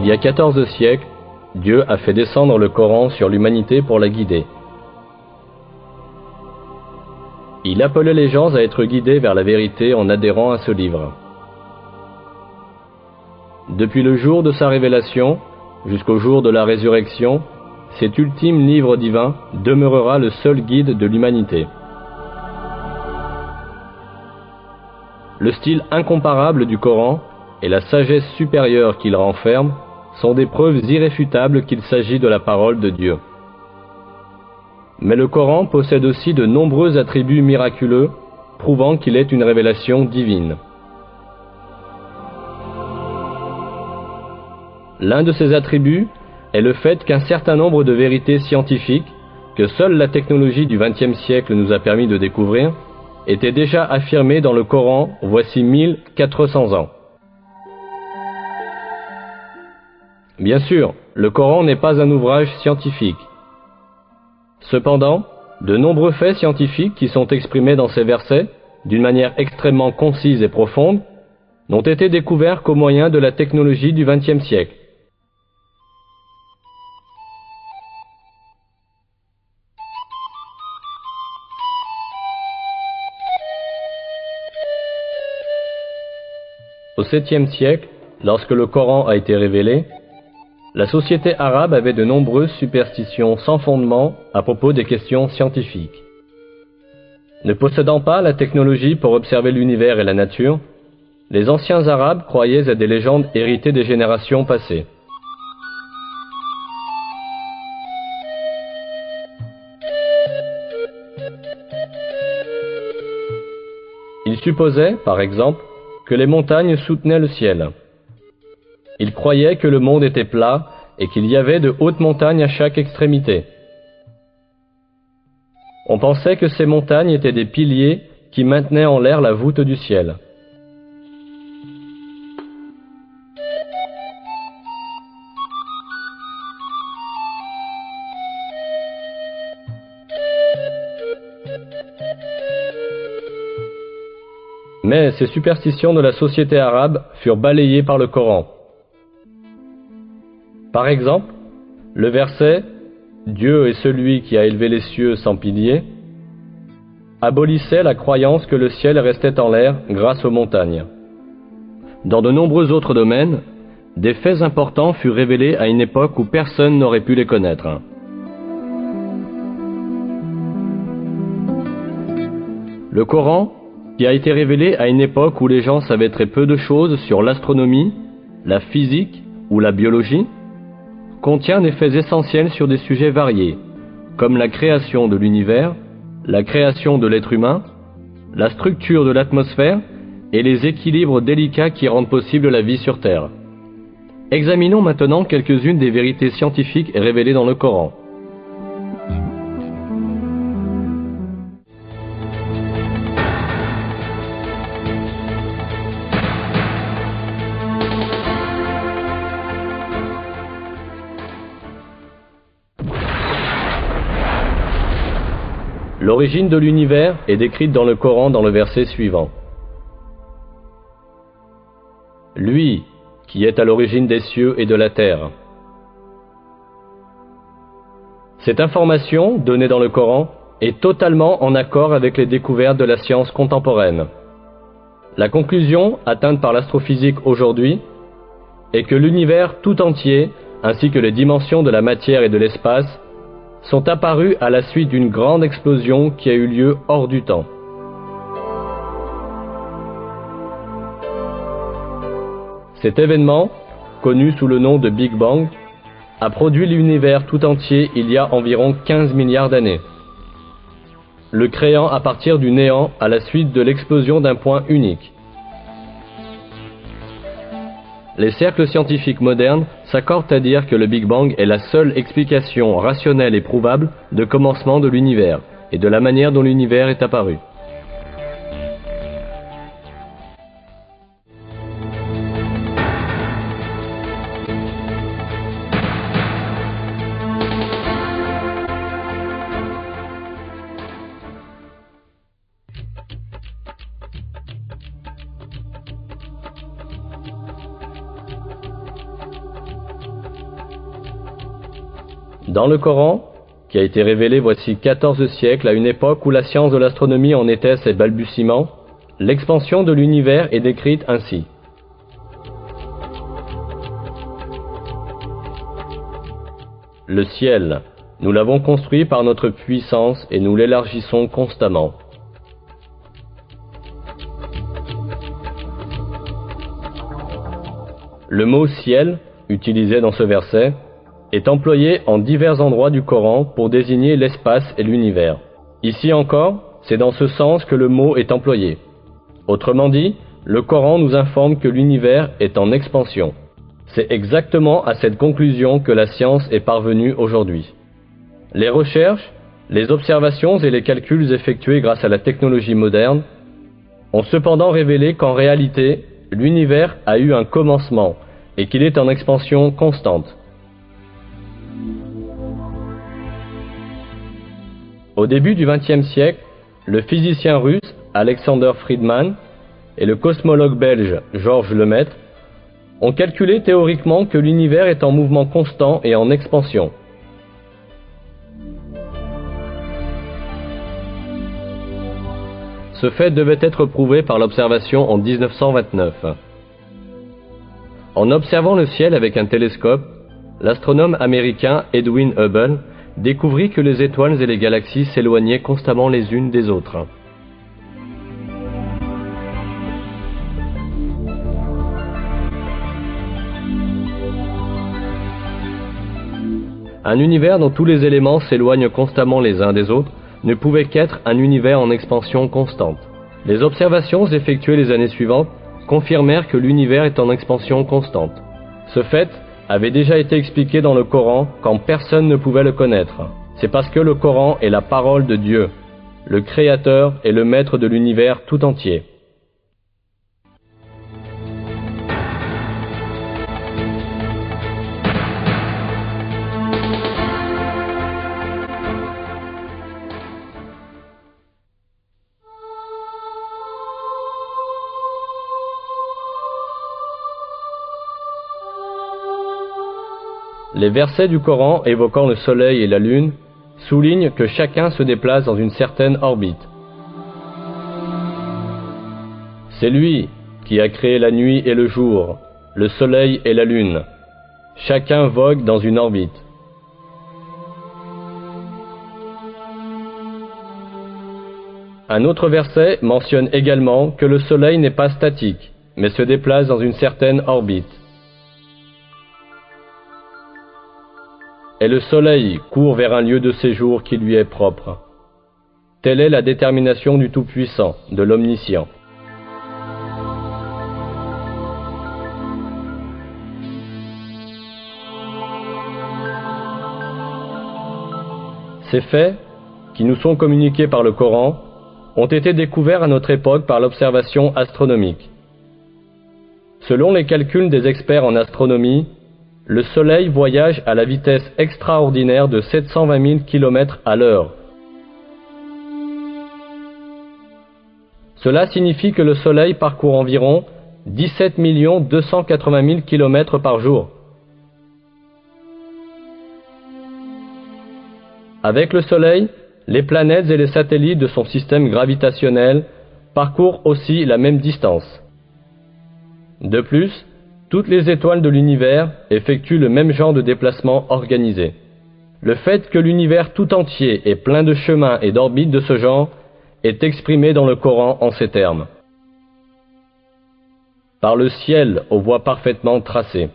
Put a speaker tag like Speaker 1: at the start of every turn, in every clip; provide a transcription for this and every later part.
Speaker 1: Il y a 14 siècles, Dieu a fait descendre le Coran sur l'humanité pour la guider. Il appelait les gens à être guidés vers la vérité en adhérant à ce livre. Depuis le jour de sa révélation jusqu'au jour de la résurrection, cet ultime livre divin demeurera le seul guide de l'humanité. Le style incomparable du Coran et la sagesse supérieure qu'il renferme sont des preuves irréfutables qu'il s'agit de la parole de Dieu. Mais le Coran possède aussi de nombreux attributs miraculeux, prouvant qu'il est une révélation divine. L'un de ces attributs est le fait qu'un certain nombre de vérités scientifiques, que seule la technologie du XXe siècle nous a permis de découvrir, étaient déjà affirmées dans le Coran voici 1400 ans. Bien sûr, le Coran n'est pas un ouvrage scientifique. Cependant, de nombreux faits scientifiques qui sont exprimés dans ces versets, d'une manière extrêmement concise et profonde, n'ont été découverts qu'au moyen de la technologie du XXe siècle. Au 7e siècle, lorsque le Coran a été révélé, la société arabe avait de nombreuses superstitions sans fondement à propos des questions scientifiques. Ne possédant pas la technologie pour observer l'univers et la nature, les anciens arabes croyaient à des légendes héritées des générations passées. Ils supposaient, par exemple, que les montagnes soutenaient le ciel. Ils croyaient que le monde était plat et qu'il y avait de hautes montagnes à chaque extrémité. On pensait que ces montagnes étaient des piliers qui maintenaient en l'air la voûte du ciel. Mais ces superstitions de la société arabe furent balayées par le Coran. Par exemple, le verset « Dieu est celui qui a élevé les cieux sans piliers » abolissait la croyance que le ciel restait en l'air grâce aux montagnes. Dans de nombreux autres domaines, des faits importants furent révélés à une époque où personne n'aurait pu les connaître. Le Coran, qui a été révélé à une époque où les gens savaient très peu de choses sur l'astronomie, la physique ou la biologie, contient des faits essentiels sur des sujets variés, comme la création de l'univers, la création de l'être humain, la structure de l'atmosphère et les équilibres délicats qui rendent possible la vie sur Terre. Examinons maintenant quelques-unes des vérités scientifiques révélées dans le Coran. L'origine de l'univers est décrite dans le Coran dans le verset suivant. Lui, qui est à l'origine des cieux et de la terre. Cette information, donnée dans le Coran, est totalement en accord avec les découvertes de la science contemporaine. La conclusion, atteinte par l'astrophysique aujourd'hui, est que l'univers tout entier, ainsi que les dimensions de la matière et de l'espace, sont apparus à la suite d'une grande explosion qui a eu lieu hors du temps. Cet événement, connu sous le nom de Big Bang, a produit l'univers tout entier il y a environ 15 milliards d'années, le créant à partir du néant à la suite de l'explosion d'un point unique. Les cercles scientifiques modernes s'accordent à dire que le Big Bang est la seule explication rationnelle et prouvable de commencement de l'univers et de la manière dont l'univers est apparu. Dans le Coran, qui a été révélé voici 14 siècles à une époque où la science de l'astronomie en était à ses balbutiements, l'expansion de l'univers est décrite ainsi. Le ciel, nous l'avons construit par notre puissance et nous l'élargissons constamment. Le mot ciel, utilisé dans ce verset, est employé en divers endroits du Coran pour désigner l'espace et l'univers. Ici encore, c'est dans ce sens que le mot est employé. Autrement dit, le Coran nous informe que l'univers est en expansion. C'est exactement à cette conclusion que la science est parvenue aujourd'hui. Les recherches, les observations et les calculs effectués grâce à la technologie moderne ont cependant révélé qu'en réalité, l'univers a eu un commencement et qu'il est en expansion constante. Au début du XXe siècle, le physicien russe Alexander Friedmann et le cosmologue belge Georges Lemaître ont calculé théoriquement que l'univers est en mouvement constant et en expansion. Ce fait devait être prouvé par l'observation en 1929. En observant le ciel avec un télescope, l'astronome américain Edwin Hubble découvrit que les étoiles et les galaxies s'éloignaient constamment les unes des autres. Un univers dont tous les éléments s'éloignent constamment les uns des autres ne pouvait qu'être un univers en expansion constante. Les observations effectuées les années suivantes confirmèrent que l'univers est en expansion constante. Ce fait avait déjà été expliqué dans le Coran quand personne ne pouvait le connaître. C'est parce que le Coran est la parole de Dieu, le Créateur et le Maître de l'univers tout entier. Les versets du Coran évoquant le soleil et la lune soulignent que chacun se déplace dans une certaine orbite. C'est lui qui a créé la nuit et le jour, le soleil et la lune. Chacun vogue dans une orbite. Un autre verset mentionne également que le soleil n'est pas statique, mais se déplace dans une certaine orbite. Et le soleil court vers un lieu de séjour qui lui est propre. Telle est la détermination du Tout-Puissant, de l'Omniscient. Ces faits, qui nous sont communiqués par le Coran, ont été découverts à notre époque par l'observation astronomique. Selon les calculs des experts en astronomie, le Soleil voyage à la vitesse extraordinaire de 720 000 km à l'heure. Cela signifie que le Soleil parcourt environ 17 280 000 km par jour. Avec le Soleil, les planètes et les satellites de son système gravitationnel parcourent aussi la même distance. De plus, toutes les étoiles de l'univers effectuent le même genre de déplacement organisé. Le fait que l'univers tout entier est plein de chemins et d'orbites de ce genre est exprimé dans le Coran en ces termes. Par le ciel aux voies parfaitement tracées.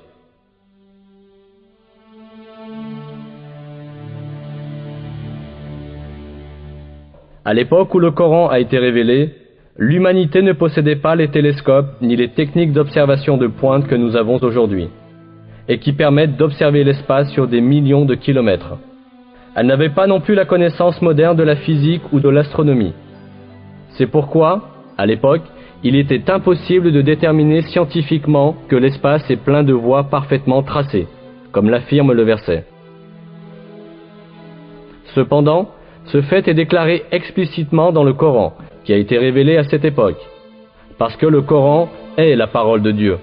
Speaker 1: À l'époque où le Coran a été révélé, l'humanité ne possédait pas les télescopes ni les techniques d'observation de pointe que nous avons aujourd'hui, et qui permettent d'observer l'espace sur des millions de kilomètres. Elle n'avait pas non plus la connaissance moderne de la physique ou de l'astronomie. C'est pourquoi, à l'époque, il était impossible de déterminer scientifiquement que l'espace est plein de voies parfaitement tracées, comme l'affirme le verset. Cependant, ce fait est déclaré explicitement dans le Coran, qui a été révélé à cette époque, parce que le Coran est la parole de Dieu.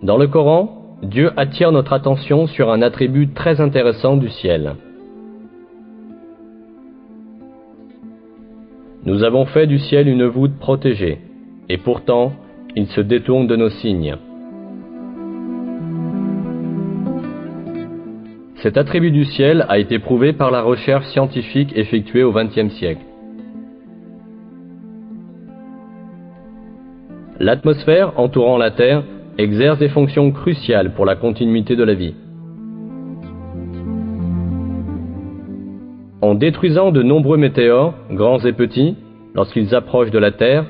Speaker 1: Dans le Coran, Dieu attire notre attention sur un attribut très intéressant du ciel. Nous avons fait du ciel une voûte protégée, et pourtant, il se détourne de nos signes. Cet attribut du ciel a été prouvé par la recherche scientifique effectuée au XXe siècle. L'atmosphère entourant la Terre exerce des fonctions cruciales pour la continuité de la vie. En détruisant de nombreux météores, grands et petits, lorsqu'ils approchent de la Terre,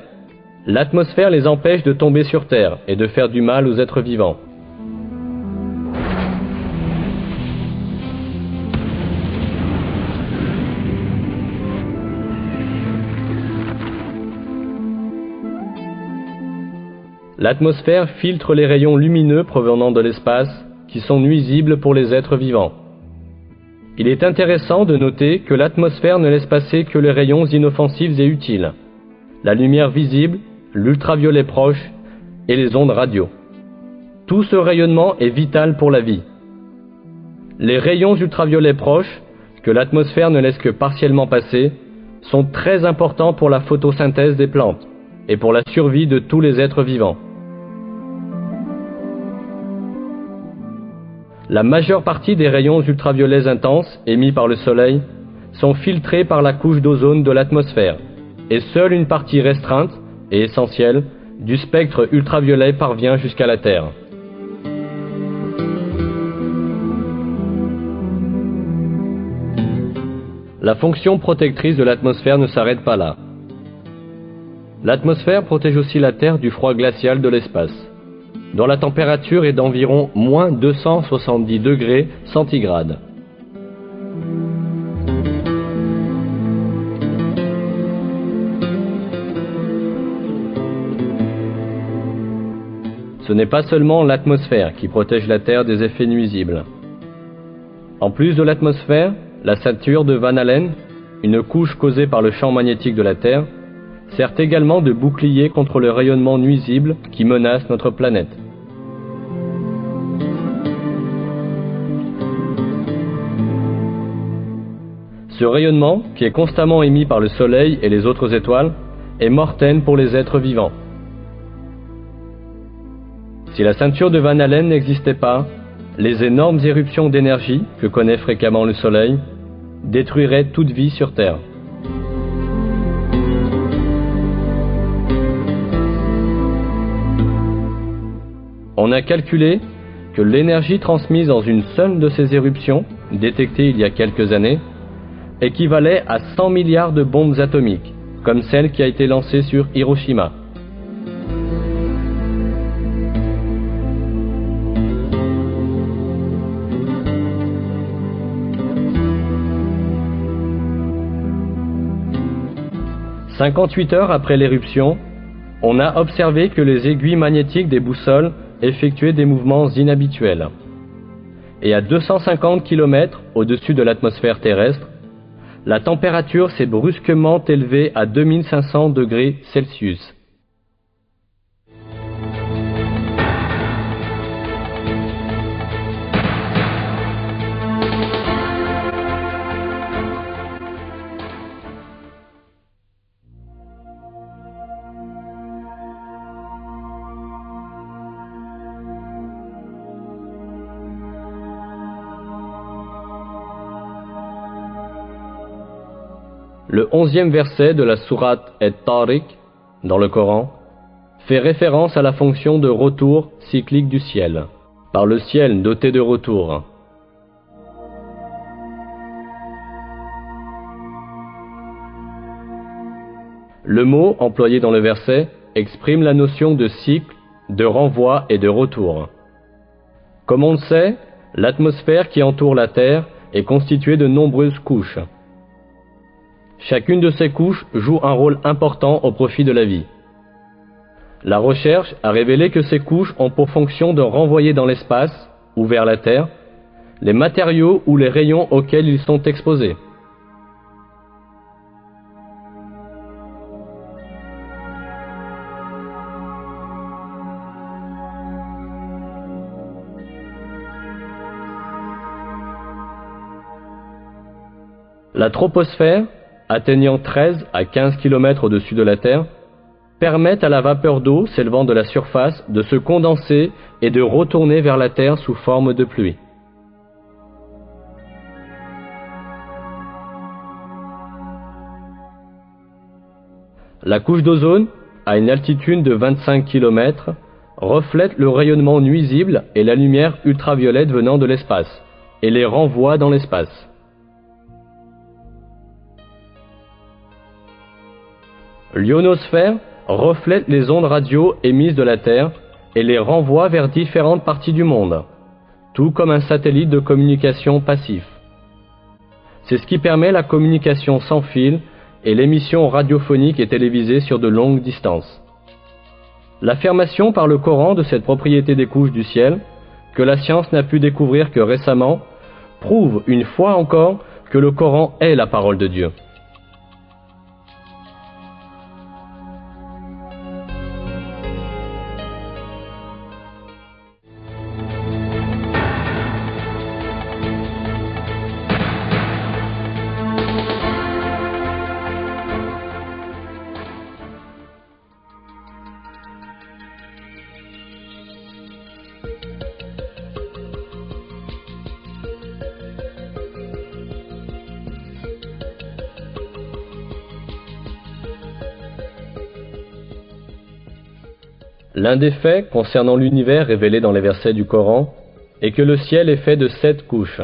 Speaker 1: l'atmosphère les empêche de tomber sur Terre et de faire du mal aux êtres vivants. L'atmosphère filtre les rayons lumineux provenant de l'espace qui sont nuisibles pour les êtres vivants. Il est intéressant de noter que l'atmosphère ne laisse passer que les rayons inoffensifs et utiles, la lumière visible, l'ultraviolet proche et les ondes radio. Tout ce rayonnement est vital pour la vie. Les rayons ultraviolets proches, que l'atmosphère ne laisse que partiellement passer, sont très importants pour la photosynthèse des plantes et pour la survie de tous les êtres vivants. La majeure partie des rayons ultraviolets intenses émis par le Soleil sont filtrés par la couche d'ozone de l'atmosphère, et seule une partie restreinte et essentielle du spectre ultraviolet parvient jusqu'à la Terre. La fonction protectrice de l'atmosphère ne s'arrête pas là. L'atmosphère protège aussi la Terre du froid glacial de l'espace, dont la température est d'environ moins 270 degrés centigrades. Ce n'est pas seulement l'atmosphère qui protège la Terre des effets nuisibles. En plus de l'atmosphère, la ceinture de Van Allen, une couche causée par le champ magnétique de la Terre, sert également de bouclier contre le rayonnement nuisible qui menace notre planète. Ce rayonnement, qui est constamment émis par le Soleil et les autres étoiles, est mortel pour les êtres vivants. Si la ceinture de Van Allen n'existait pas, les énormes éruptions d'énergie que connaît fréquemment le Soleil détruiraient toute vie sur Terre. On a calculé que l'énergie transmise dans une seule de ces éruptions, détectée il y a quelques années, équivalait à 100 milliards de bombes atomiques, comme celle qui a été lancée sur Hiroshima. « 58 heures après l'éruption, on a observé que les aiguilles magnétiques des boussoles effectuaient des mouvements inhabituels. Et à 250 km au-dessus de l'atmosphère terrestre, la température s'est brusquement élevée à 2500 degrés Celsius. Le 11e verset de la sourate At-Tariq, dans le Coran, fait référence à la fonction de retour cyclique du ciel, par le ciel doté de retour. Le mot employé dans le verset exprime la notion de cycle, de renvoi et de retour. Comme on le sait, l'atmosphère qui entoure la Terre est constituée de nombreuses couches. Chacune de ces couches joue un rôle important au profit de la vie. La recherche a révélé que ces couches ont pour fonction de renvoyer dans l'espace, ou vers la Terre, les matériaux ou les rayons auxquels ils sont exposés. La troposphère, atteignant 13 à 15 km au-dessus de la Terre, permet à la vapeur d'eau s'élevant de la surface de se condenser et de retourner vers la Terre sous forme de pluie. La couche d'ozone, à une altitude de 25 km, reflète le rayonnement nuisible et la lumière ultraviolette venant de l'espace, et les renvoie dans l'espace. L'ionosphère reflète les ondes radio émises de la Terre et les renvoie vers différentes parties du monde, tout comme un satellite de communication passif. C'est ce qui permet la communication sans fil et l'émission radiophonique et télévisée sur de longues distances. L'affirmation par le Coran de cette propriété des couches du ciel, que la science n'a pu découvrir que récemment, prouve une fois encore que le Coran est la parole de Dieu. L'un des faits concernant l'univers révélé dans les versets du Coran est que le ciel est fait de 7 couches.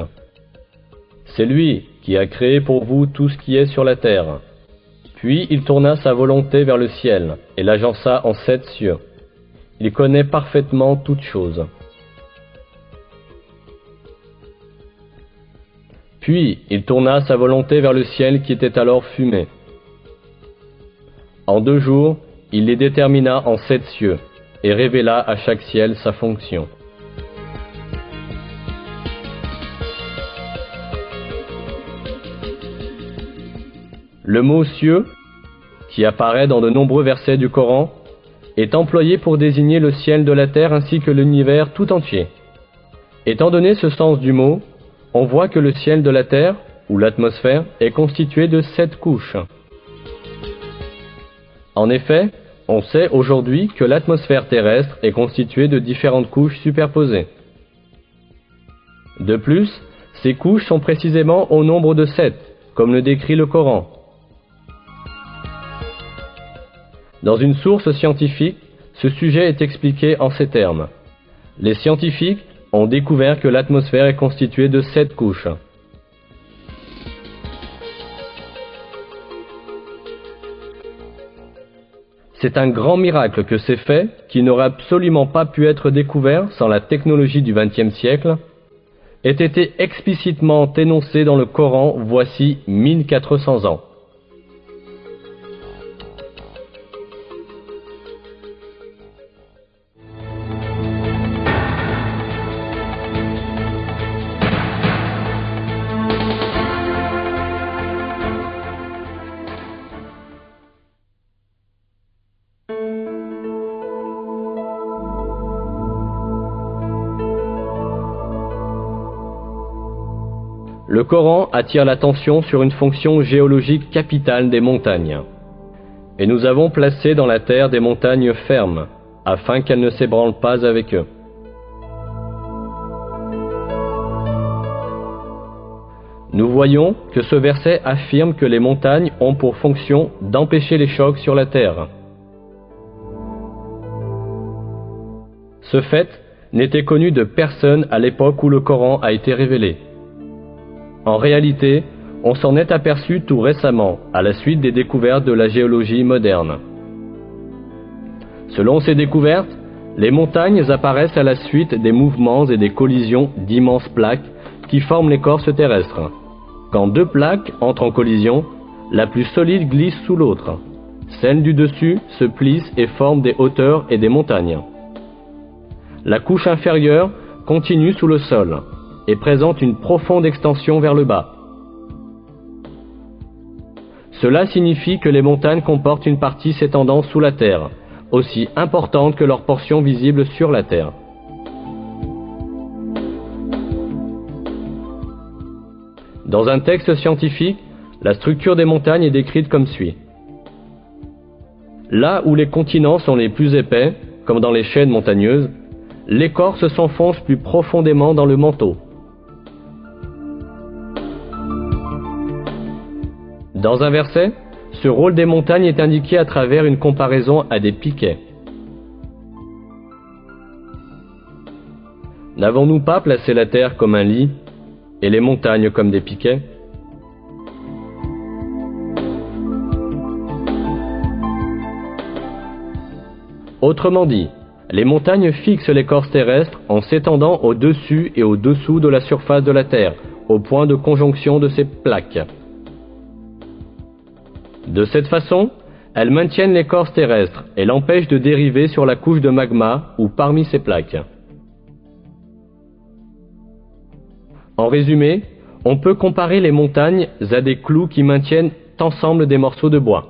Speaker 1: C'est lui qui a créé pour vous tout ce qui est sur la terre. Puis il tourna sa volonté vers le ciel et l'agença en 7 cieux. Il connaît parfaitement toutes choses. Puis il tourna sa volonté vers le ciel qui était alors fumé. En 2 jours, il les détermina en 7 cieux et révéla à chaque ciel sa fonction. Le mot cieux, qui apparaît dans de nombreux versets du Coran, est employé pour désigner le ciel de la terre ainsi que l'univers tout entier. Étant donné ce sens du mot, on voit que le ciel de la terre, ou l'atmosphère, est constitué de 7 couches. En effet, on sait aujourd'hui que l'atmosphère terrestre est constituée de différentes couches superposées. De plus, ces couches sont précisément au nombre de 7, comme le décrit le Coran. Dans une source scientifique, ce sujet est expliqué en ces termes. Les scientifiques ont découvert que l'atmosphère est constituée de 7 couches. C'est un grand miracle que ces faits, qui n'auraient absolument pas pu être découverts sans la technologie du XXe siècle, aient été explicitement énoncés dans le Coran voici 1400 ans. Le Coran attire l'attention sur une fonction géologique capitale des montagnes. Et nous avons placé dans la terre des montagnes fermes, afin qu'elles ne s'ébranlent pas avec eux. Nous voyons que ce verset affirme que les montagnes ont pour fonction d'empêcher les chocs sur la terre. Ce fait n'était connu de personne à l'époque où le Coran a été révélé. En réalité, on s'en est aperçu tout récemment, à la suite des découvertes de la géologie moderne. Selon ces découvertes, les montagnes apparaissent à la suite des mouvements et des collisions d'immenses plaques qui forment l'écorce terrestre. Quand 2 plaques entrent en collision, la plus solide glisse sous l'autre. Celle du dessus se plisse et forme des hauteurs et des montagnes. La couche inférieure continue sous le sol et présente une profonde extension vers le bas. Cela signifie que les montagnes comportent une partie s'étendant sous la terre, aussi importante que leur portion visible sur la terre. Dans un texte scientifique, La structure des montagnes est décrite comme suit. Là où les continents sont les plus épais, comme dans les chaînes montagneuses, l'écorce s'enfonce plus profondément dans le manteau. Dans un verset, ce rôle des montagnes est indiqué à travers une comparaison à des piquets. N'avons-nous pas placé la terre comme un lit et les montagnes comme des piquets? Autrement dit, les montagnes fixent l'écorce terrestre en s'étendant au-dessus et au-dessous de la surface de la Terre, au point de conjonction de ces plaques. De cette façon, elles maintiennent l'écorce terrestre et l'empêchent de dériver sur la couche de magma ou parmi ces plaques. En résumé, on peut comparer les montagnes à des clous qui maintiennent ensemble des morceaux de bois.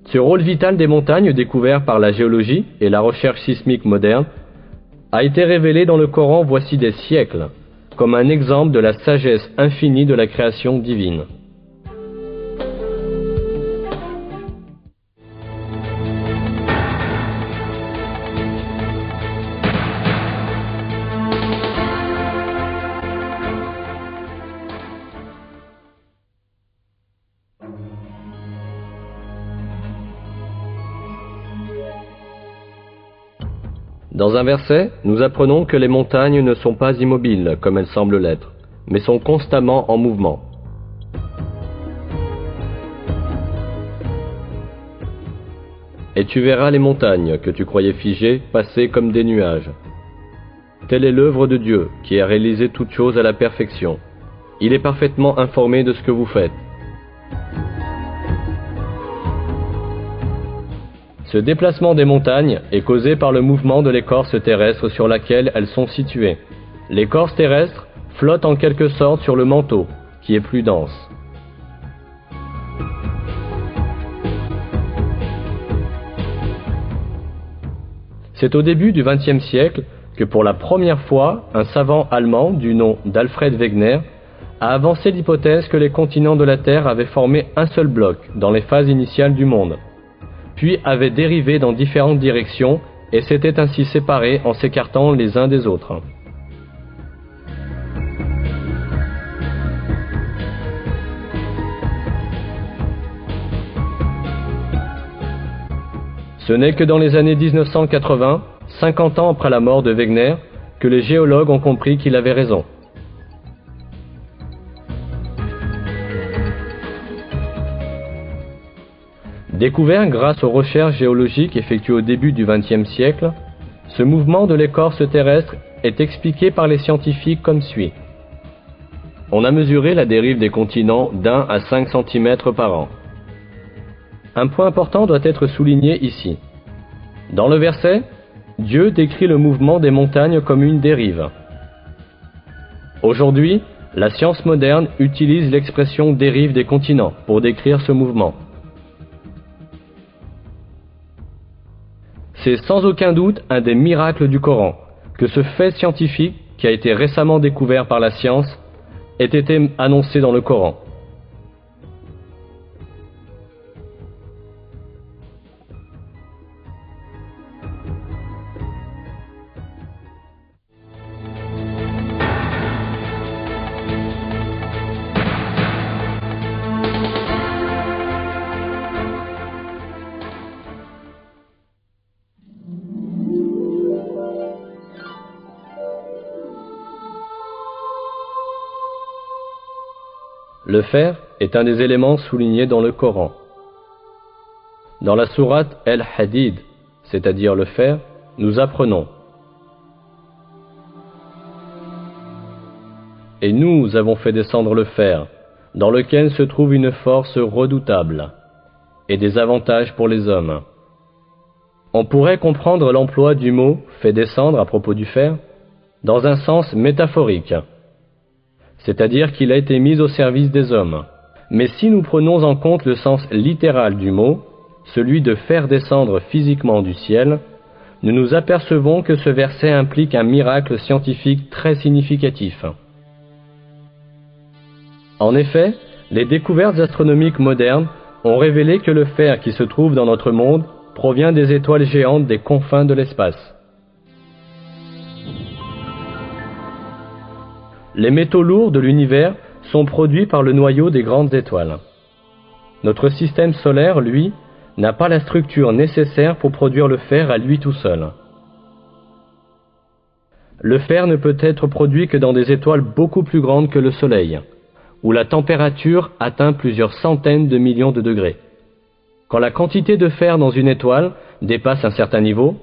Speaker 1: Ce rôle vital des montagnes, découvert par la géologie et la recherche sismique moderne, a été révélé dans le Coran voici des siècles, comme un exemple de la sagesse infinie de la création divine. Dans un verset, nous apprenons que les montagnes ne sont pas immobiles comme elles semblent l'être, mais sont constamment en mouvement. Et tu verras les montagnes que tu croyais figées passer comme des nuages. Telle est l'œuvre de Dieu qui a réalisé toutes choses à la perfection. Il est parfaitement informé de ce que vous faites. Ce déplacement des montagnes est causé par le mouvement de l'écorce terrestre sur laquelle elles sont situées. L'écorce terrestre flotte en quelque sorte sur le manteau, qui est plus dense. C'est au début du XXe siècle que pour la première fois, un savant allemand du nom d'Alfred Wegener a avancé l'hypothèse que les continents de la Terre avaient formé un seul bloc dans les phases initiales du monde, puis avaient dérivé dans différentes directions et s'étaient ainsi séparés en s'écartant les uns des autres. Ce n'est que dans les années 1980, 50 ans après la mort de Wegener, que les géologues ont compris qu'il avait raison. Découvert grâce aux recherches géologiques effectuées au début du XXe siècle, ce mouvement de l'écorce terrestre est expliqué par les scientifiques comme suit. On a mesuré la dérive des continents d'1 à 5 cm par an. Un point important doit être souligné ici. Dans le verset, Dieu décrit le mouvement des montagnes comme une dérive. Aujourd'hui, la science moderne utilise l'expression dérive des continents pour décrire ce mouvement. C'est sans aucun doute un des miracles du Coran, que ce fait scientifique, qui a été récemment découvert par la science, ait été annoncé dans le Coran. Le fer est un des éléments soulignés dans le Coran. Dans la sourate El-Hadid, c'est-à-dire le fer, nous apprenons: Et nous avons fait descendre le fer, dans lequel se trouve une force redoutable, et des avantages pour les hommes. On pourrait comprendre l'emploi du mot « fait descendre » à propos du fer dans un sens métaphorique, c'est-à-dire qu'il a été mis au service des hommes. Mais si nous prenons en compte le sens littéral du mot, celui de faire descendre physiquement du ciel, nous nous apercevons que ce verset implique un miracle scientifique très significatif. En effet, Les découvertes astronomiques modernes ont révélé que le fer qui se trouve dans notre monde provient des étoiles géantes des confins de l'espace. Les métaux lourds de l'univers sont produits par le noyau des grandes étoiles. Notre système solaire, lui, n'a pas la structure nécessaire pour produire le fer à lui tout seul. Le fer ne peut être produit que dans des étoiles beaucoup plus grandes que le Soleil, où la température atteint plusieurs centaines de millions de degrés. Quand la quantité de fer dans une étoile dépasse un certain niveau,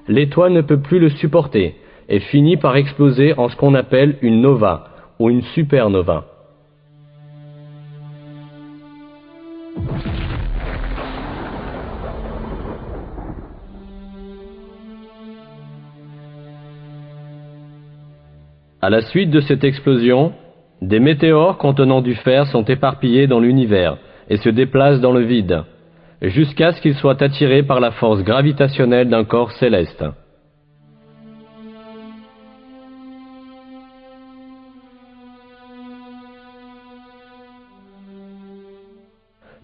Speaker 1: l'étoile ne peut plus le supporter et finit par exploser en ce qu'on appelle une nova ou une supernova. À la suite de cette explosion, des météores contenant du fer sont éparpillés dans l'univers et se déplacent dans le vide, jusqu'à ce qu'ils soient attirés par la force gravitationnelle d'un corps céleste.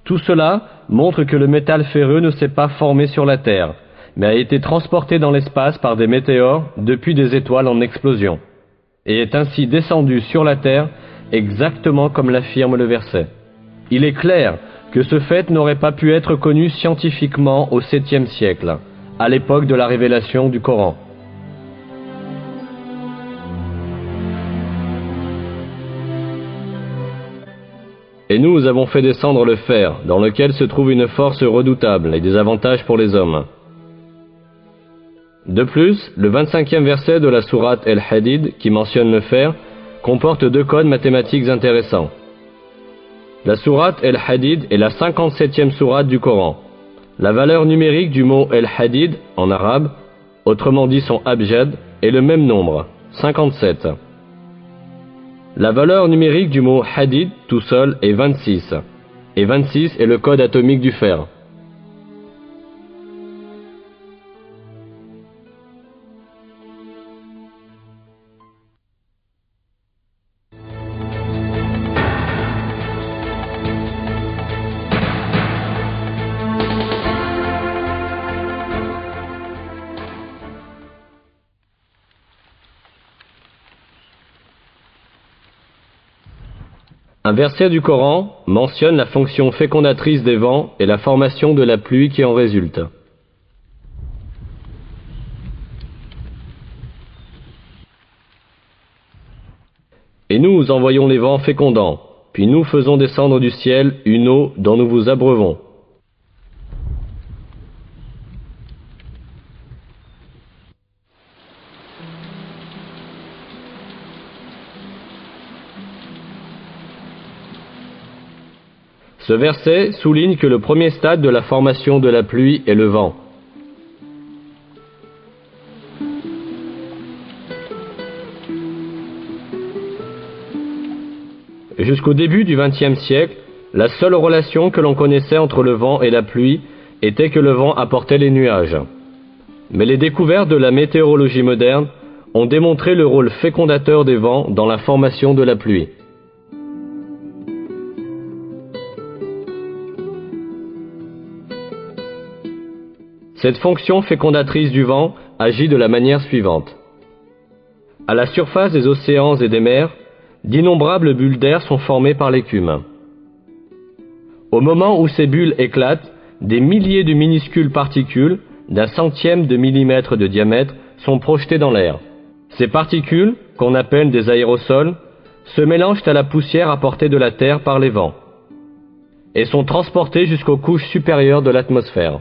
Speaker 1: Tout cela montre que le métal ferreux ne s'est pas formé sur la Terre, mais a été transporté dans l'espace par des météores depuis des étoiles en explosion, et est ainsi descendu sur la Terre exactement comme l'affirme le verset. Il est clair que ce fait n'aurait pas pu être connu scientifiquement au 7e siècle, à l'époque de la révélation du Coran. Et nous avons fait descendre le fer, dans lequel se trouve une force redoutable et des avantages pour les hommes. De plus, le 25e verset de la sourate El-Hadid, qui mentionne le fer, comporte 2 codes mathématiques intéressants. La sourate El-Hadid est la 57e sourate du Coran. La valeur numérique du mot El-Hadid, en arabe, autrement dit son abjad, est le même nombre, 57. La valeur numérique du mot Hadid, tout seul, est 26. Et 26 est le code atomique du fer. Un verset du Coran mentionne la fonction fécondatrice des vents et la formation de la pluie qui en résulte. Et nous envoyons les vents fécondants, puis nous faisons descendre du ciel une eau dont nous vous abreuvons. Ce verset souligne que le premier stade de la formation de la pluie est le vent. Jusqu'au début du XXe siècle, la seule relation que l'on connaissait entre le vent et la pluie était que le vent apportait les nuages. Mais les découvertes de la météorologie moderne ont démontré le rôle fécondateur des vents dans la formation de la pluie. Cette fonction fécondatrice du vent agit de la manière suivante. À la surface des océans et des mers, d'innombrables bulles d'air sont formées par l'écume. Au moment où ces bulles éclatent, des milliers de minuscules particules, d'un centième de millimètre de diamètre, sont projetées dans l'air. Ces particules, qu'on appelle des aérosols, se mélangent à la poussière apportée de la Terre par les vents, et sont transportées jusqu'aux couches supérieures de l'atmosphère.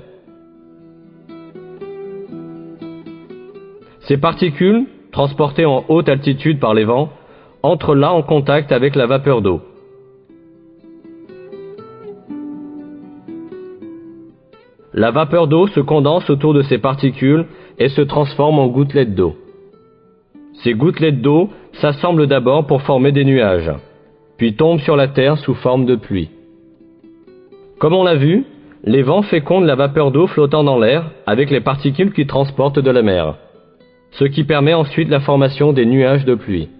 Speaker 1: Ces particules, transportées en haute altitude par les vents, entrent là en contact avec la vapeur d'eau. La vapeur d'eau se condense autour de ces particules et se transforme en gouttelettes d'eau. Ces gouttelettes d'eau s'assemblent d'abord pour former des nuages, puis tombent sur la terre sous forme de pluie. Comme on l'a vu, les vents fécondent la vapeur d'eau flottant dans l'air avec les particules qu'ils transportent de la mer, ce qui permet ensuite la formation des nuages de pluie.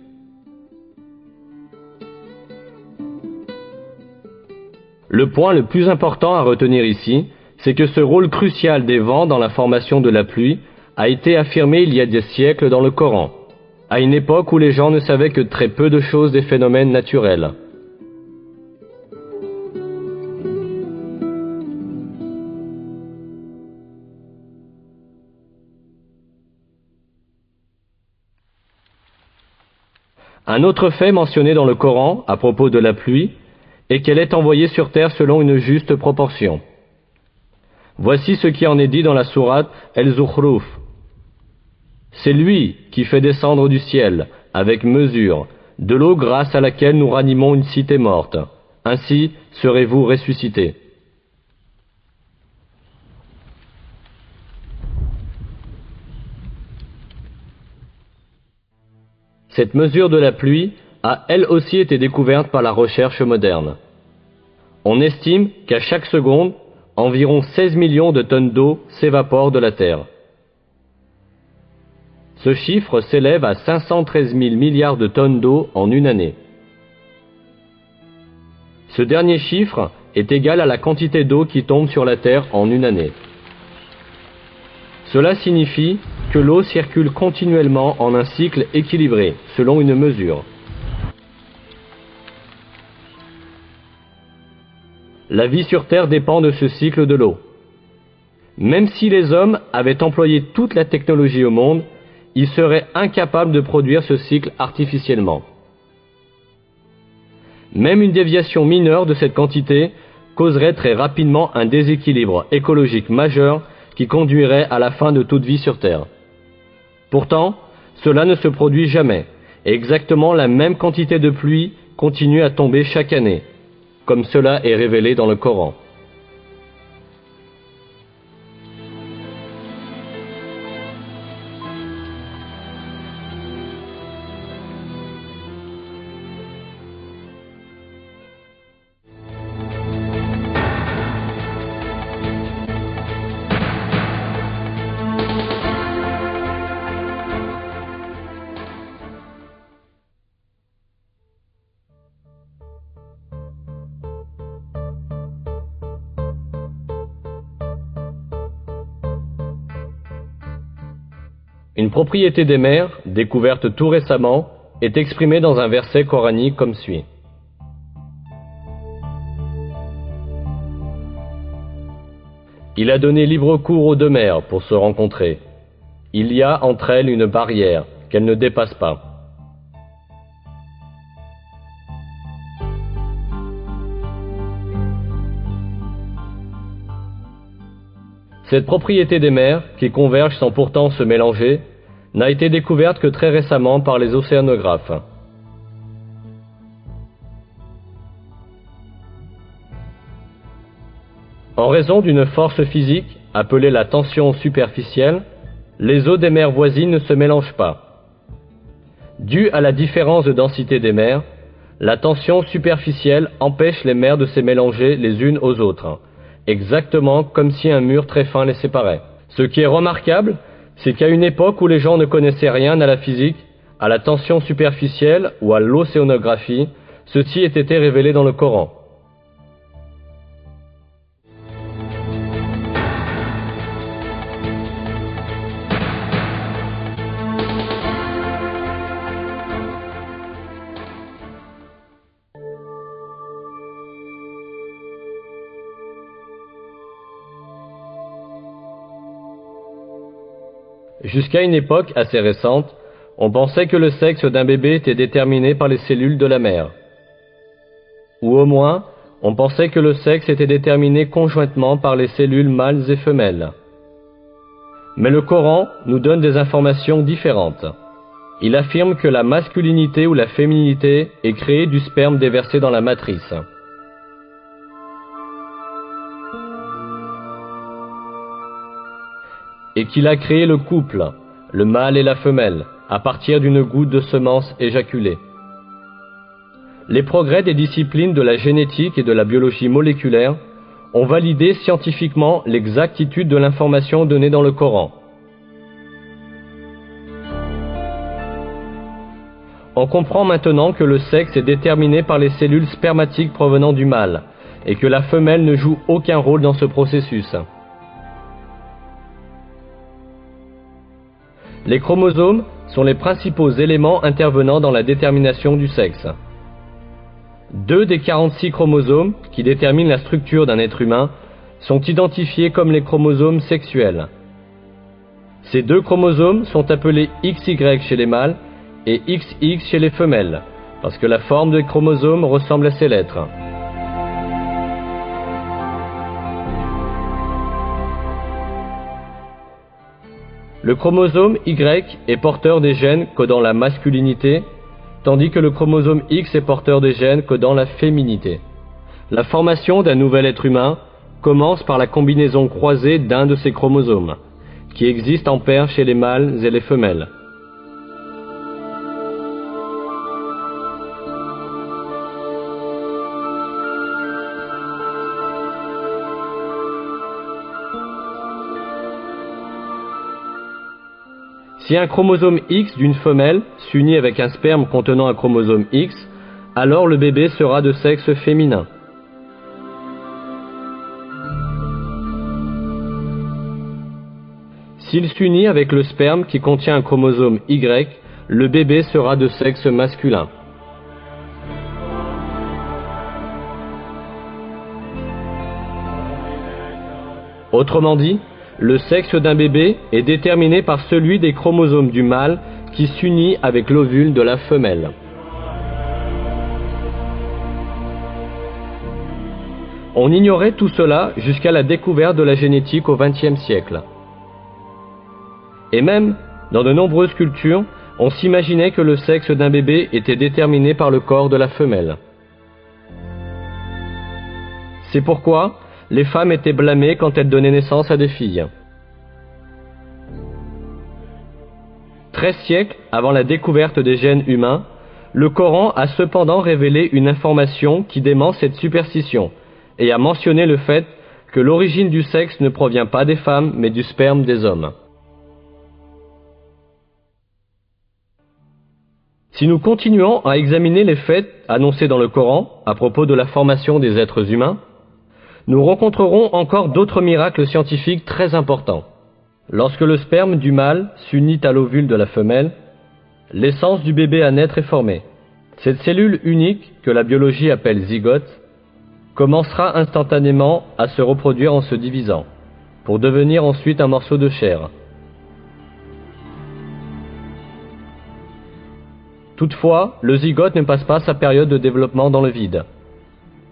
Speaker 1: Le point le plus important à retenir ici, c'est que ce rôle crucial des vents dans la formation de la pluie a été affirmé il y a des siècles dans le Coran, à une époque où les gens ne savaient que très peu de choses des phénomènes naturels. Un autre fait mentionné dans le Coran à propos de la pluie est qu'elle est envoyée sur terre selon une juste proportion. Voici ce qui en est dit dans la sourate El-Zukhruf. C'est lui qui fait descendre du ciel, avec mesure, de l'eau grâce à laquelle nous ranimons une cité morte. Ainsi serez-vous ressuscités. Cette mesure de la pluie a elle aussi été découverte par la recherche moderne. On estime qu'à chaque seconde, environ 16 millions de tonnes d'eau s'évaporent de la Terre. Ce chiffre s'élève à 513 000 milliards de tonnes d'eau en une année. Ce dernier chiffre est égal à la quantité d'eau qui tombe sur la Terre en une année. Cela signifie que l'eau circule continuellement en un cycle équilibré, selon une mesure. La vie sur Terre dépend de ce cycle de l'eau. Même si les hommes avaient employé toute la technologie au monde, ils seraient incapables de produire ce cycle artificiellement. Même une déviation mineure de cette quantité causerait très rapidement un déséquilibre écologique majeur qui conduirait à la fin de toute vie sur Terre. Pourtant, cela ne se produit jamais, et exactement la même quantité de pluie continue à tomber chaque année, comme cela est révélé dans le Coran. Une propriété des mers, découverte tout récemment, est exprimée dans un verset coranique comme suit. Il a donné libre cours aux deux mers pour se rencontrer. Il y a entre elles une barrière qu'elles ne dépassent pas. Cette propriété des mers, qui convergent sans pourtant se mélanger, n'a été découverte que très récemment par les océanographes. En raison d'une force physique, appelée la tension superficielle, les eaux des mers voisines ne se mélangent pas. Due à la différence de densité des mers, la tension superficielle empêche les mers de se mélanger les unes aux autres, exactement comme si un mur très fin les séparait. Ce qui est remarquable, c'est qu'à une époque où les gens ne connaissaient rien à la physique, à la tension superficielle ou à l'océanographie, ceci ait été révélé dans le Coran. Jusqu'à une époque assez récente, on pensait que le sexe d'un bébé était déterminé par les cellules de la mère. Ou au moins, on pensait que le sexe était déterminé conjointement par les cellules mâles et femelles. Mais le Coran nous donne des informations différentes. Il affirme que la masculinité ou la féminité est créée du sperme déversé dans la matrice. Et qu'il a créé le couple, le mâle et la femelle, à partir d'une goutte de semence éjaculée. Les progrès des disciplines de la génétique et de la biologie moléculaire ont validé scientifiquement l'exactitude de l'information donnée dans le Coran. On comprend maintenant que le sexe est déterminé par les cellules spermatiques provenant du mâle, et que la femelle ne joue aucun rôle dans ce processus. Les chromosomes sont les principaux éléments intervenant dans la détermination du sexe. 2 des 46 chromosomes qui déterminent la structure d'un être humain sont identifiés comme les chromosomes sexuels. Ces 2 chromosomes sont appelés XY chez les mâles et XX chez les femelles, parce que la forme des chromosomes ressemble à ces lettres. Le chromosome Y est porteur des gènes codant la masculinité, tandis que le chromosome X est porteur des gènes codant la féminité. La formation d'un nouvel être humain commence par la combinaison croisée d'un de ces chromosomes, qui existe en paire chez les mâles et les femelles. Si un chromosome X d'une femelle s'unit avec un sperme contenant un chromosome X, alors le bébé sera de sexe féminin. S'il s'unit avec le sperme qui contient un chromosome Y, le bébé sera de sexe masculin. Autrement dit, le sexe d'un bébé est déterminé par celui des chromosomes du mâle qui s'unit avec l'ovule de la femelle. On ignorait tout cela jusqu'à la découverte de la génétique au XXe siècle. Et même, dans de nombreuses cultures, on s'imaginait que le sexe d'un bébé était déterminé par le corps de la femelle. C'est pourquoi les femmes étaient blâmées quand elles donnaient naissance à des filles. 13 siècles avant la découverte des gènes humains, le Coran a cependant révélé une information qui dément cette superstition et a mentionné le fait que l'origine du sexe ne provient pas des femmes mais du sperme des hommes. Si nous continuons à examiner les faits annoncés dans le Coran à propos de la formation des êtres humains, nous rencontrerons encore d'autres miracles scientifiques très importants. Lorsque le sperme du mâle s'unit à l'ovule de la femelle, l'essence du bébé à naître est formée. Cette cellule unique, que la biologie appelle zygote, commencera instantanément à se reproduire en se divisant, pour devenir ensuite un morceau de chair. Toutefois, le zygote ne passe pas sa période de développement dans le vide.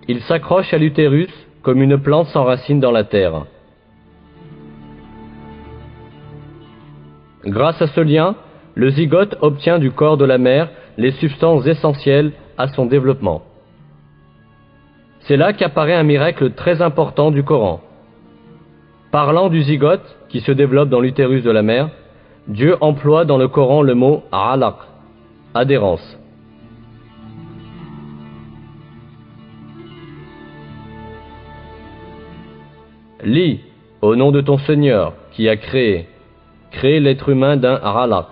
Speaker 1: Il s'accroche à l'utérus comme une plante s'enracine dans la terre. Grâce à ce lien, le zygote obtient du corps de la mère les substances essentielles à son développement. C'est là qu'apparaît un miracle très important du Coran. Parlant du zygote qui se développe dans l'utérus de la mère, Dieu emploie dans le Coran le mot « alaq », adhérence. Lis, au nom de ton Seigneur, qui a créé l'être humain d'un alaq.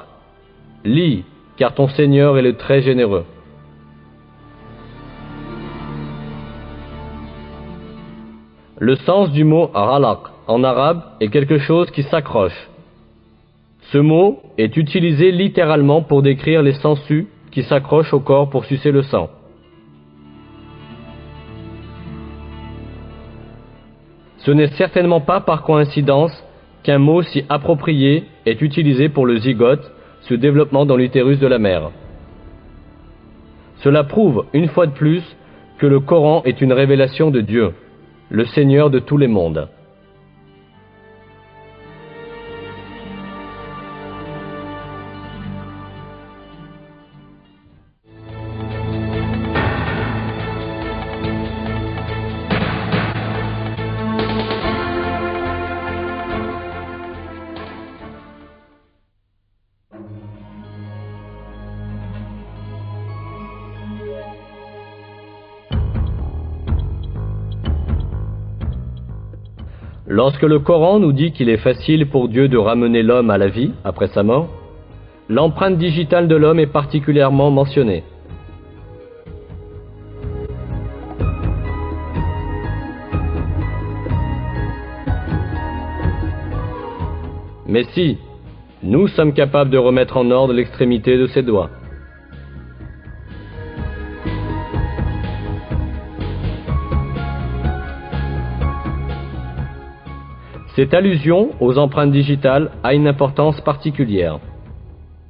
Speaker 1: Lis, car ton Seigneur est le très généreux. Le sens du mot alaq en arabe est quelque chose qui s'accroche. Ce mot est utilisé littéralement pour décrire les sangsues qui s'accrochent au corps pour sucer le sang. Ce n'est certainement pas par coïncidence qu'un mot si approprié est utilisé pour le zygote, ce développement dans l'utérus de la mère. Cela prouve, une fois de plus, que le Coran est une révélation de Dieu, le Seigneur de tous les mondes. Lorsque le Coran nous dit qu'il est facile pour Dieu de ramener l'homme à la vie après sa mort, l'empreinte digitale de l'homme est particulièrement mentionnée. Mais si, nous sommes capables de remettre en ordre l'extrémité de ses doigts. Cette allusion aux empreintes digitales a une importance particulière.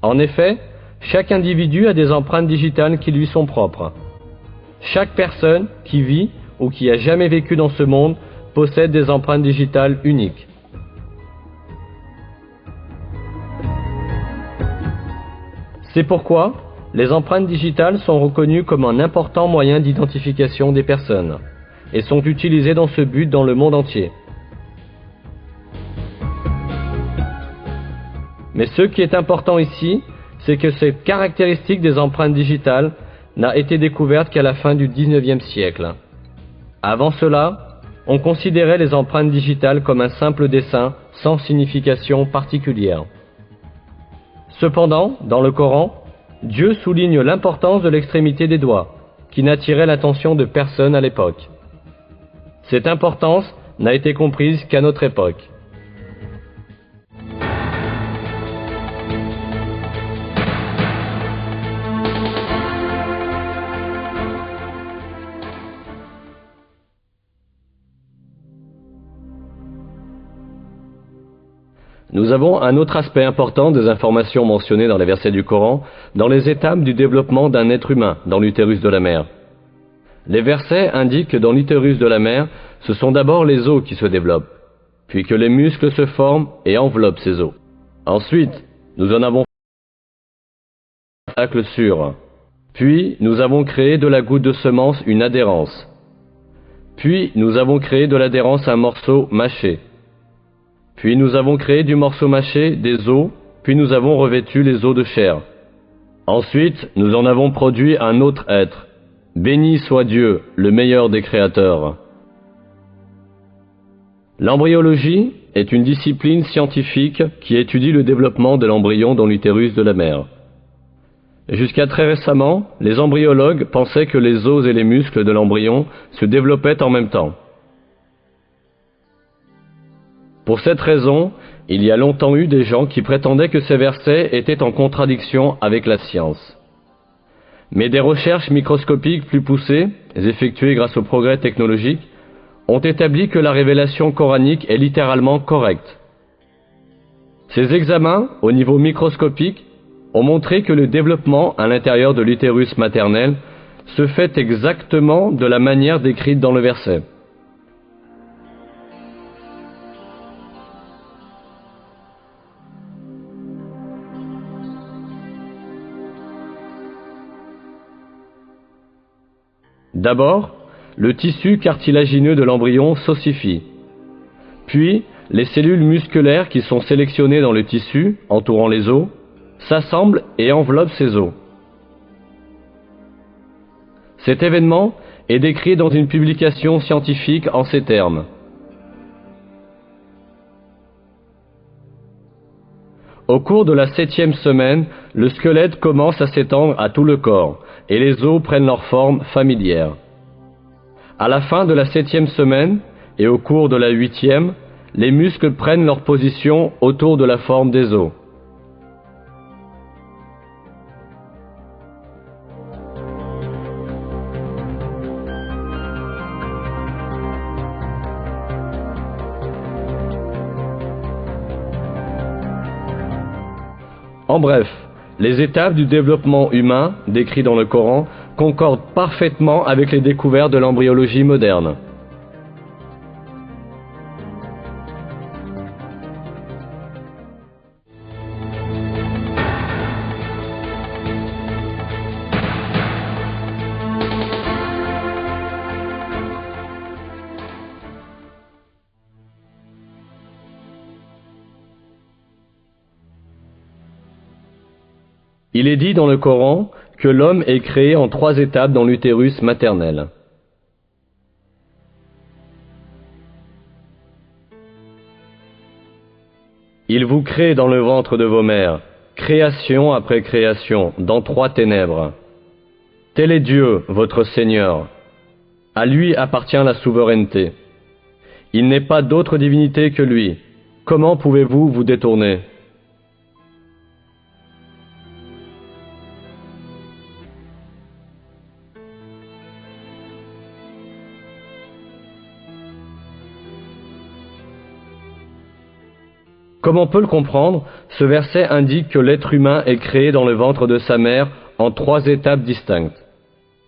Speaker 1: En effet, chaque individu a des empreintes digitales qui lui sont propres. Chaque personne qui vit ou qui a jamais vécu dans ce monde possède des empreintes digitales uniques. C'est pourquoi les empreintes digitales sont reconnues comme un important moyen d'identification des personnes et sont utilisées dans ce but dans le monde entier. Mais ce qui est important ici, c'est que cette caractéristique des empreintes digitales n'a été découverte qu'à la fin du XIXe siècle. Avant cela, on considérait les empreintes digitales comme un simple dessin sans signification particulière. Cependant, dans le Coran, Dieu souligne l'importance de l'extrémité des doigts, qui n'attirait l'attention de personne à l'époque. Cette importance n'a été comprise qu'à notre époque. Nous avons un autre aspect important des informations mentionnées dans les versets du Coran, dans les étapes du développement d'un être humain dans l'utérus de la mère. Les versets indiquent que dans l'utérus de la mère, ce sont d'abord les os qui se développent, puis que les muscles se forment et enveloppent ces os. Ensuite, nous en avons fait un obstacle sûr. Puis, nous avons créé de la goutte de semence une adhérence. Puis, nous avons créé de l'adhérence un morceau mâché. Puis nous avons créé du morceau mâché des os, puis nous avons revêtu les os de chair. Ensuite, nous en avons produit un autre être. Béni soit Dieu, le meilleur des créateurs. L'embryologie est une discipline scientifique qui étudie le développement de l'embryon dans l'utérus de la mère. Jusqu'à très récemment, les embryologues pensaient que les os et les muscles de l'embryon se développaient en même temps. Pour cette raison, il y a longtemps eu des gens qui prétendaient que ces versets étaient en contradiction avec la science. Mais des recherches microscopiques plus poussées, effectuées grâce au progrès technologique, ont établi que la révélation coranique est littéralement correcte. Ces examens, au niveau microscopique, ont montré que le développement à l'intérieur de l'utérus maternel se fait exactement de la manière décrite dans le verset. D'abord, le tissu cartilagineux de l'embryon s'ossifie. Puis, les cellules musculaires qui sont sélectionnées dans le tissu, entourant les os, s'assemblent et enveloppent ces os. Cet événement est décrit dans une publication scientifique en ces termes. Au cours de la 7e semaine, le squelette commence à s'étendre à tout le corps et les os prennent leur forme familière. À la fin de la 7e semaine et au cours de la 8e, les muscles prennent leur position autour de la forme des os. En bref, les étapes du développement humain, décrites dans le Coran, concordent parfaitement avec les découvertes de l'embryologie moderne. Il est dit dans le Coran que l'homme est créé en 3 étapes dans l'utérus maternel. Il vous crée dans le ventre de vos mères, création après création, dans 3 ténèbres. Tel est Dieu, votre Seigneur. À lui appartient la souveraineté. Il n'est pas d'autre divinité que lui. comment pouvez-vous vous détourner? Comme on peut le comprendre, ce verset indique que l'être humain est créé dans le ventre de sa mère en 3 étapes distinctes.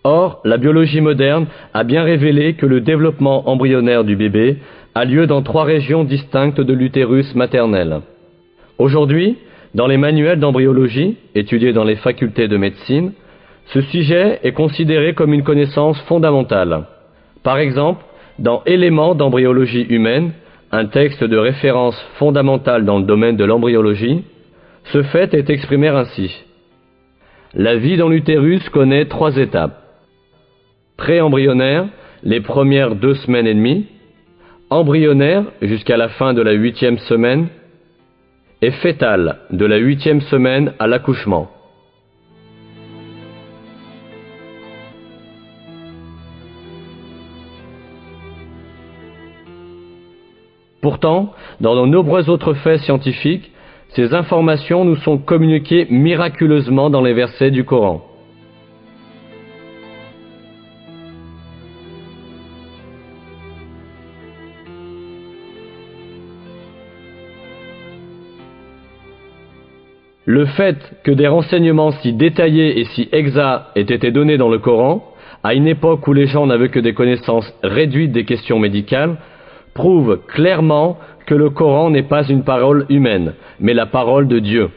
Speaker 1: Or, la biologie moderne a bien révélé que le développement embryonnaire du bébé a lieu dans 3 régions distinctes de l'utérus maternel. Aujourd'hui, dans les manuels d'embryologie, étudiés dans les facultés de médecine, ce sujet est considéré comme une connaissance fondamentale. Par exemple, dans Éléments d'embryologie humaine, un texte de référence fondamental dans le domaine de l'embryologie, ce fait est exprimé ainsi. La vie dans l'utérus connaît 3 étapes. Pré-embryonnaire, les premières 2 semaines et demie, embryonnaire jusqu'à la fin de la 8e semaine, et fœtale de la 8e semaine à l'accouchement. Pourtant, dans de nombreux autres faits scientifiques, ces informations nous sont communiquées miraculeusement dans les versets du Coran. Le fait que des renseignements si détaillés et si exacts aient été donnés dans le Coran, à une époque où les gens n'avaient que des connaissances réduites des questions médicales, prouve clairement que le Coran n'est pas une parole humaine, mais la parole de Dieu.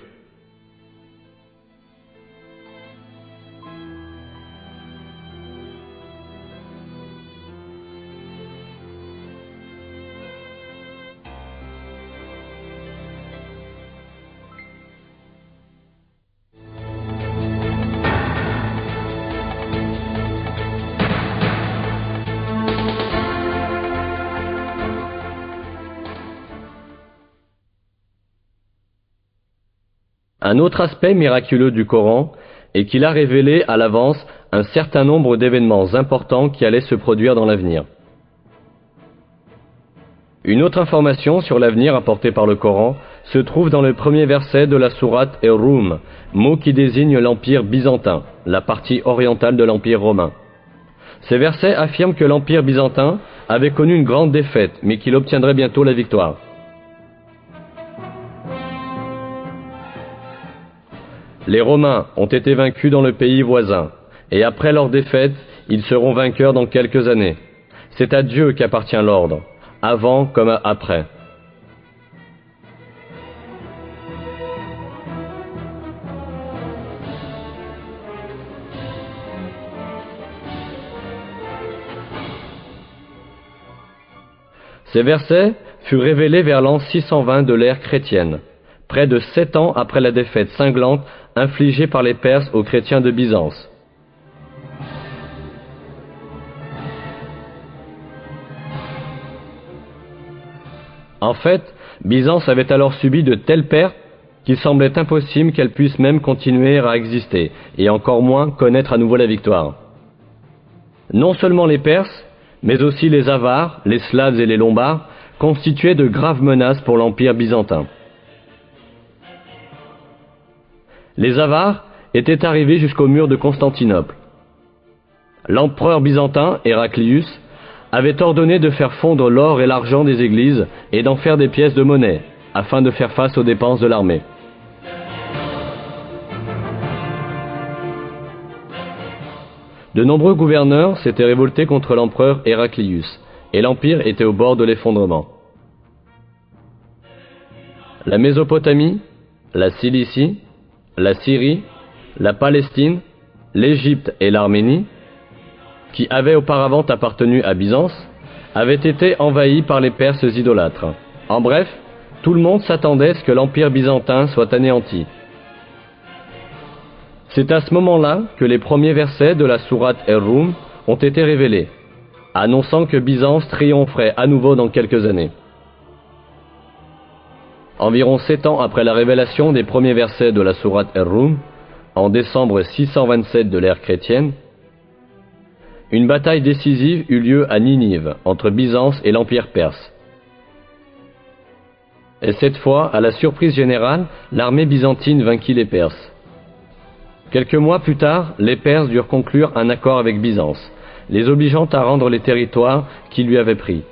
Speaker 1: Un autre aspect miraculeux du Coran est qu'il a révélé à l'avance un certain nombre d'événements importants qui allaient se produire dans l'avenir. Une autre information sur l'avenir apportée par le Coran se trouve dans le premier verset de la sourate Ar-Rum, mot qui désigne l'Empire byzantin, la partie orientale de l'Empire romain. Ces versets affirment que l'Empire byzantin avait connu une grande défaite, mais qu'il obtiendrait bientôt la victoire. Les Romains ont été vaincus dans le pays voisin, et après leur défaite, ils seront vainqueurs dans quelques années. C'est à Dieu qu'appartient l'ordre, avant comme après. Ces versets furent révélés vers l'an 620 de l'ère chrétienne, près de 7 ans après la défaite cinglante infligée par les Perses aux chrétiens de Byzance. En fait, Byzance avait alors subi de telles pertes qu'il semblait impossible qu'elle puisse même continuer à exister, et encore moins connaître à nouveau la victoire. Non seulement les Perses, mais aussi les Avars, les Slaves et les Lombards constituaient de graves menaces pour l'Empire byzantin. Les Avars étaient arrivés jusqu'au mur de Constantinople. L'empereur byzantin, Héraclius, avait ordonné de faire fondre l'or et l'argent des églises et d'en faire des pièces de monnaie, afin de faire face aux dépenses de l'armée. De nombreux gouverneurs s'étaient révoltés contre l'empereur Héraclius, et l'empire était au bord de l'effondrement. La Mésopotamie, la Cilicie, la Syrie, la Palestine, l'Égypte et l'Arménie, qui avaient auparavant appartenu à Byzance, avaient été envahis par les Perses idolâtres. En bref, tout le monde s'attendait à ce que l'Empire byzantin soit anéanti. C'est à ce moment-là que les premiers versets de la sourate Ar-Rum ont été révélés, annonçant que Byzance triompherait à nouveau dans quelques années. Environ 7 ans après la révélation des premiers versets de la sourate Ar-Rum, en décembre 627 de l'ère chrétienne, une bataille décisive eut lieu à Ninive, entre Byzance et l'Empire perse. Et cette fois, à la surprise générale, l'armée byzantine vainquit les Perses. Quelques mois plus tard, les Perses durent conclure un accord avec Byzance, les obligeant à rendre les territoires qu'ils lui avaient pris.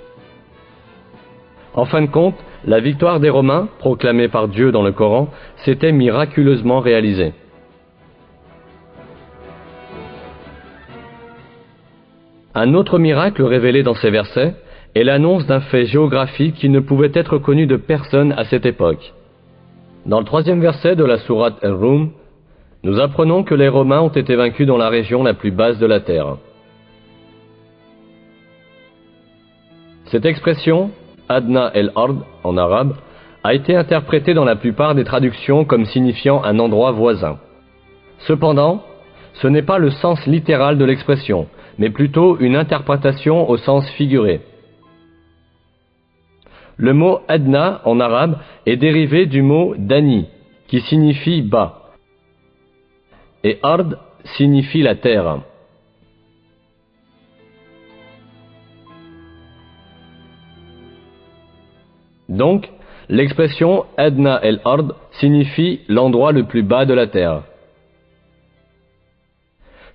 Speaker 1: En fin de compte, la victoire des Romains, proclamée par Dieu dans le Coran, s'était miraculeusement réalisée. Un autre miracle révélé dans ces versets est l'annonce d'un fait géographique qui ne pouvait être connu de personne à cette époque. Dans le 3e verset de la sourate Ar-Rum, nous apprenons que les Romains ont été vaincus dans la région la plus basse de la terre. Cette expression, Adna el-Ard en arabe, a été interprétée dans la plupart des traductions comme signifiant un endroit voisin. Cependant, ce n'est pas le sens littéral de l'expression, mais plutôt une interprétation au sens figuré. Le mot Adna en arabe est dérivé du mot Dani, qui signifie bas, et Ard signifie la terre. Donc, l'expression Adna el-Ard signifie l'endroit le plus bas de la terre.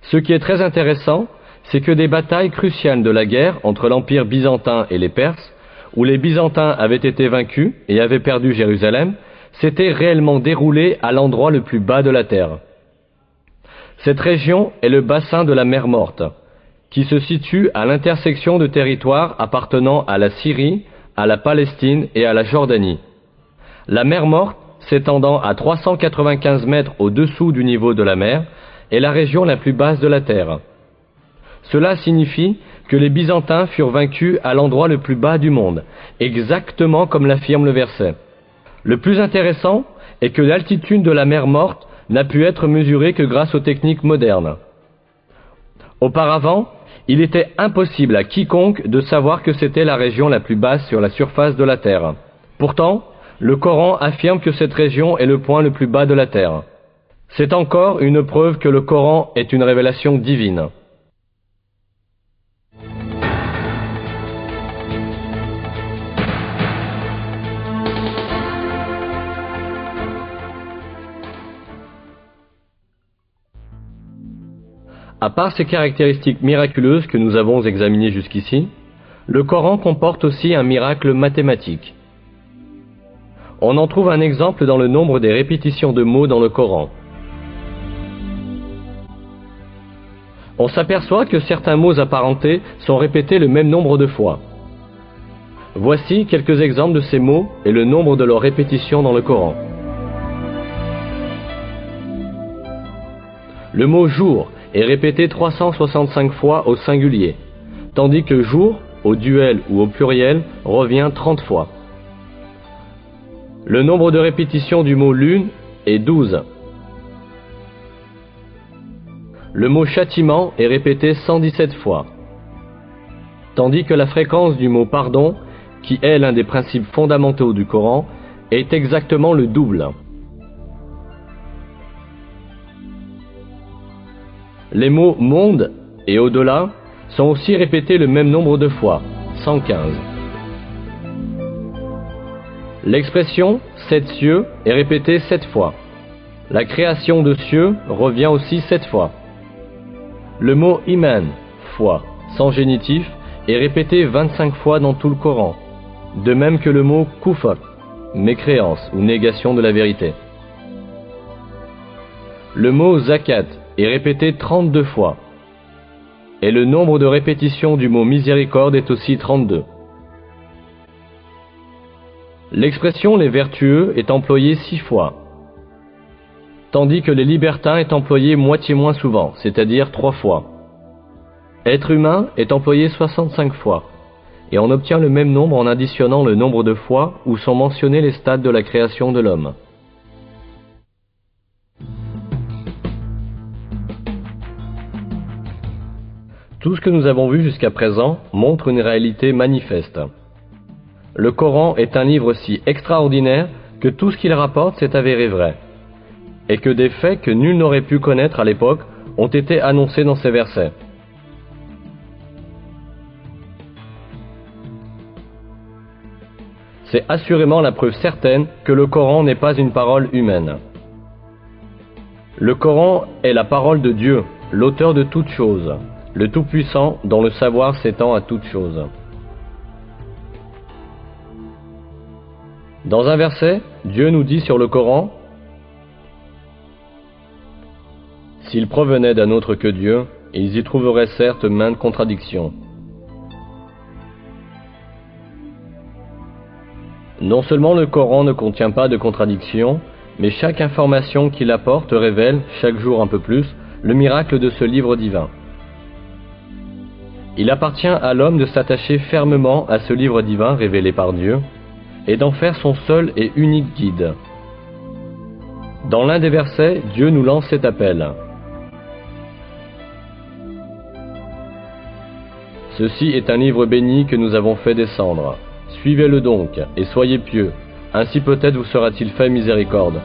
Speaker 1: Ce qui est très intéressant, c'est que des batailles cruciales de la guerre entre l'Empire byzantin et les Perses, où les Byzantins avaient été vaincus et avaient perdu Jérusalem, s'étaient réellement déroulées à l'endroit le plus bas de la terre. Cette région est le bassin de la mer Morte, qui se situe à l'intersection de territoires appartenant à la Syrie, à la Palestine et à la Jordanie. La mer Morte, s'étendant à 395 mètres au-dessous du niveau de la mer, est la région la plus basse de la terre. Cela signifie que les Byzantins furent vaincus à l'endroit le plus bas du monde, exactement comme l'affirme le verset. Le plus intéressant est que l'altitude de la mer Morte n'a pu être mesurée que grâce aux techniques modernes. Auparavant, il était impossible à quiconque de savoir que c'était la région la plus basse sur la surface de la terre. Pourtant, le Coran affirme que cette région est le point le plus bas de la terre. C'est encore une preuve que le Coran est une révélation divine. À part ces caractéristiques miraculeuses que nous avons examinées jusqu'ici, le Coran comporte aussi un miracle mathématique. On en trouve un exemple dans le nombre des répétitions de mots dans le Coran. On s'aperçoit que certains mots apparentés sont répétés le même nombre de fois. Voici quelques exemples de ces mots et le nombre de leurs répétitions dans le Coran. Le mot jour est répété 365 fois au singulier, tandis que jour, au duel ou au pluriel, revient 30 fois. Le nombre de répétitions du mot lune est 12. Le mot châtiment est répété 117 fois, tandis que la fréquence du mot pardon, qui est l'un des principes fondamentaux du Coran, est exactement le double. Les mots monde et au-delà sont aussi répétés le même nombre de fois, 115. L'expression 7 cieux est répétée 7 fois. La création de cieux revient aussi 7 fois. Le mot iman, foi, sans génitif, est répété 25 fois dans tout le Coran, de même que le mot kufr, mécréance ou négation de la vérité. Le mot zakat est répété 32 fois, et le nombre de répétitions du mot miséricorde est aussi 32. L'expression les vertueux est employée 6 fois, tandis que les libertins est employé moitié moins souvent, c'est-à-dire 3 fois. Être humain est employé 65 fois, et on obtient le même nombre en additionnant le nombre de fois où sont mentionnés les stades de la création de l'homme. Tout ce que nous avons vu jusqu'à présent montre une réalité manifeste. Le Coran est un livre si extraordinaire que tout ce qu'il rapporte s'est avéré vrai, et que des faits que nul n'aurait pu connaître à l'époque ont été annoncés dans ces versets. c'est assurément la preuve certaine que le Coran n'est pas une parole humaine. Le Coran est la parole de Dieu, l'auteur de toutes choses, le Tout-Puissant dont le savoir s'étend à toutes choses. Dans un verset, Dieu nous dit sur le Coran: « S'ils provenaient d'un autre que Dieu, ils y trouveraient certes maintes contradictions. » Non seulement le Coran ne contient pas de contradictions, mais chaque information qu'il apporte révèle, chaque jour un peu plus, le miracle de ce livre divin. Il appartient à l'homme de s'attacher fermement à ce livre divin révélé par Dieu, et d'en faire son seul et unique guide. Dans l'un des versets, Dieu nous lance cet appel. « Ceci est un livre béni que nous avons fait descendre. Suivez-le donc, et soyez pieux, ainsi peut-être vous sera-t-il fait miséricorde.